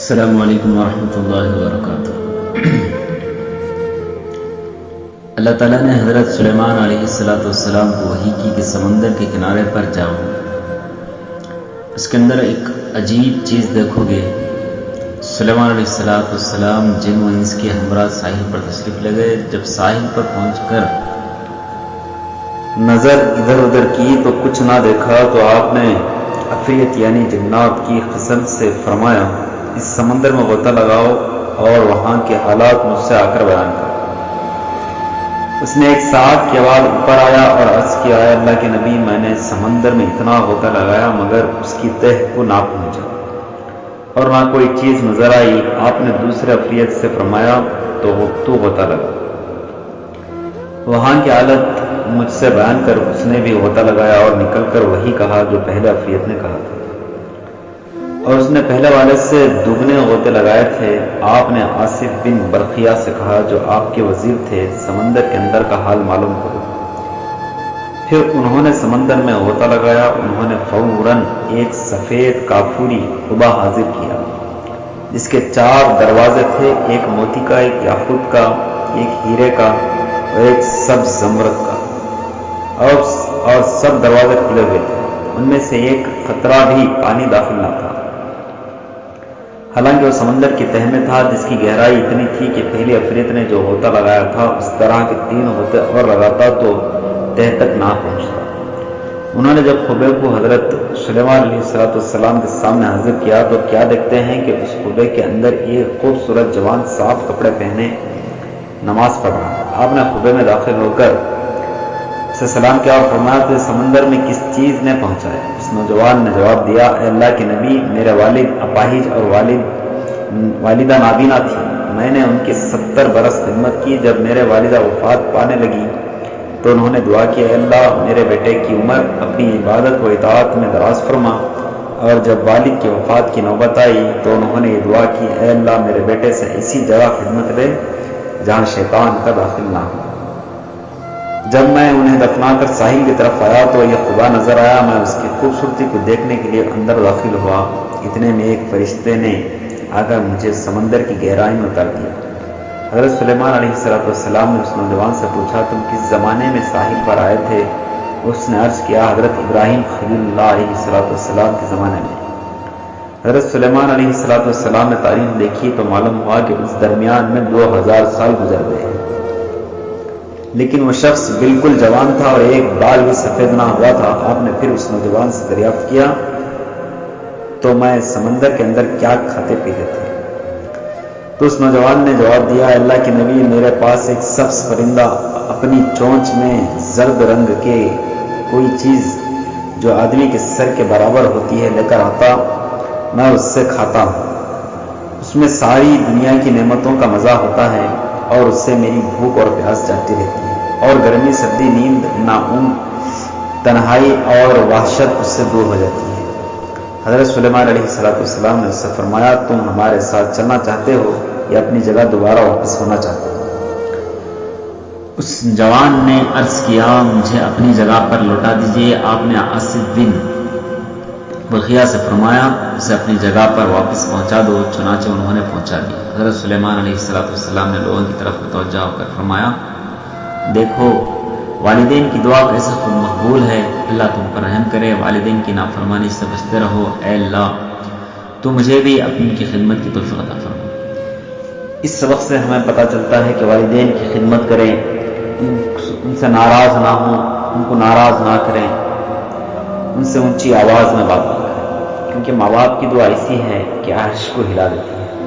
السلام علیکم ورحمۃ اللہ وبرکاتہ۔ اللہ تعالیٰ نے حضرت سلیمان علیہ السلام کو وحی کی کہ سمندر کے کنارے پر جاؤ، اس کے اندر ایک عجیب چیز دیکھو گے۔ سلیمان علیہ السلام جن و انس کے ہمراہ ساحل پر تشریف لے گئے۔ جب ساحل پر پہنچ کر نظر ادھر ادھر کی تو کچھ نہ دیکھا، تو آپ نے عفریت یعنی جنات کی قسم سے فرمایا، اس سمندر میں غوطہ لگاؤ اور وہاں کے حالات مجھ سے آ کر بیان کرو۔ اس نے ایک ساتھ کے بعد اوپر آیا اور عرض کیا، اے اللہ کے نبی، میں نے سمندر میں اتنا غوطہ لگایا مگر اس کی تہ کو نہ پہنچا اور نہ کوئی چیز نظر آئی۔ آپ نے دوسرے عفریت سے فرمایا، تو غوطہ لگا۔ وہاں کی حالت مجھ سے بیان کر اس نے بھی غوطہ لگایا اور نکل کر وہی کہا جو پہلے عفریت نے کہا تھا، اور اس نے پہلے والے سے دگنے غوطے لگائے تھے۔ آپ نے آصف بن برقیہ سے کہا جو آپ کے وزیر تھے، سمندر کے اندر کا حال معلوم کرو۔ پھر انہوں نے سمندر میں غوطہ لگایا۔ انہوں نے فوراً ایک سفید کافوری قبا حاضر کیا جس کے 4 دروازے تھے، ایک موتی کا، ایک یاقوت کا، ایک ہیرے کا اور ایک سبز زمرد کا، اور سب دروازے کھلے ہوئے تھے۔ ان میں سے ایک قطرہ بھی پانی داخل نہ تھا، حالانکہ وہ سمندر کی تہ میں تھا جس کی گہرائی اتنی تھی کہ پہلی عفریت نے جو غوطہ لگایا تھا اس طرح کے 3 غوطے اور لگاتا تو تہ تک نہ پہنچتا۔ انہوں نے جب خبے کو حضرت سلیمان علیہ السلام کے سامنے حاضر کیا تو کیا دیکھتے ہیں کہ اس خبے کے اندر ایک خوبصورت جوان صاف کپڑے پہنے نماز پڑھ رہا ہے۔ آپ نے خبے میں داخل ہو کر اسے سلام کیا اور فرمایا، تو سمندر میں کس چیز نے پہنچایا؟ اس نوجوان نے جواب دیا، اے اللہ کے نبی، میرے والد اپاہج اور والدہ نابینا تھی۔ میں نے ان کی 70 برس خدمت کی۔ جب میرے والدہ وفات پانے لگی تو انہوں نے دعا کی، اے اللہ میرے بیٹے کی عمر اپنی عبادت و اطاعت میں دراز فرما۔ اور جب والد کی وفات کی نوبت آئی تو انہوں نے یہ دعا کی، اے اللہ میرے بیٹے سے ایسی جگہ خدمت دے جہاں شیطان کا داخل نہ ہو۔ جب میں انہیں دفنا کر ساحل کی طرف آیا تو یہ قبا نظر آیا۔ میں اس کی خوبصورتی کو دیکھنے کے لیے اندر داخل ہوا۔ اتنے میں ایک فرشتے نے آ کر مجھے سمندر کی گہرائی میں اتار دیا۔ حضرت سلیمان علیہ السلام نے اس نوجوان سے پوچھا، تم کس زمانے میں ساحل پر آئے تھے؟ اس نے عرض کیا، حضرت ابراہیم خلیل اللہ علیہ السلام کے زمانے میں۔ حضرت سلیمان علیہ السلام نے تاریخ دیکھی تو معلوم ہوا کہ اس درمیان میں 2000 سال گزر گئے ہیں، لیکن وہ شخص بالکل جوان تھا اور ایک بال بھی سفید نہ ہوا تھا۔ آپ نے پھر اس نوجوان سے دریافت کیا، تو میں سمندر کے اندر کیا کھاتے پیتے تھے؟ تو اس نوجوان نے جواب دیا، اللہ کے نبی، میرے پاس ایک سبز پرندہ اپنی چونچ میں زرد رنگ کے کوئی چیز جو آدمی کے سر کے برابر ہوتی ہے لے کر آتا، میں اس سے کھاتا ہوں۔ اس میں ساری دنیا کی نعمتوں کا مزہ ہوتا ہے اور اس سے میری بھوک اور پیاس جاتی رہتی ہے، اور گرمی سردی نیند نااون تنہائی اور وحشت اس سے دور ہو جاتی ہے۔ حضرت سلیمان علیہ السلام نے اس سے فرمایا، تم ہمارے ساتھ چلنا چاہتے ہو یا اپنی جگہ دوبارہ واپس ہونا چاہتے ہو؟ اس جوان نے عرض کیا، مجھے اپنی جگہ پر لوٹا دیجیے۔ آپ نے آصف بن برقیہ سے فرمایا، اسے اپنی جگہ پر واپس پہنچا دو۔ چنانچہ انہوں نے پہنچا دیا۔ حضرت سلیمان علیہ السلام نے لوگوں کی طرف متوجہ ہو کر فرمایا، دیکھو والدین کی دعا کیسے خود مقبول ہے، اللہ تم پر رحم کرے، والدین کی نافرمانی سے بچتے رہو۔ اے اللہ تو مجھے بھی اپنی کی خدمت کی توفیق عطا فرما۔ اس سبق سے ہمیں پتہ چلتا ہے کہ والدین کی خدمت کریں، ان سے ناراض نہ ہوں، ان کو ناراض نہ کریں، ان سے اونچی آواز میں بات نہ کریں، کیونکہ ماں باپ کی دعا ایسی ہے کہ عرش کو ہلا دیتی ہے۔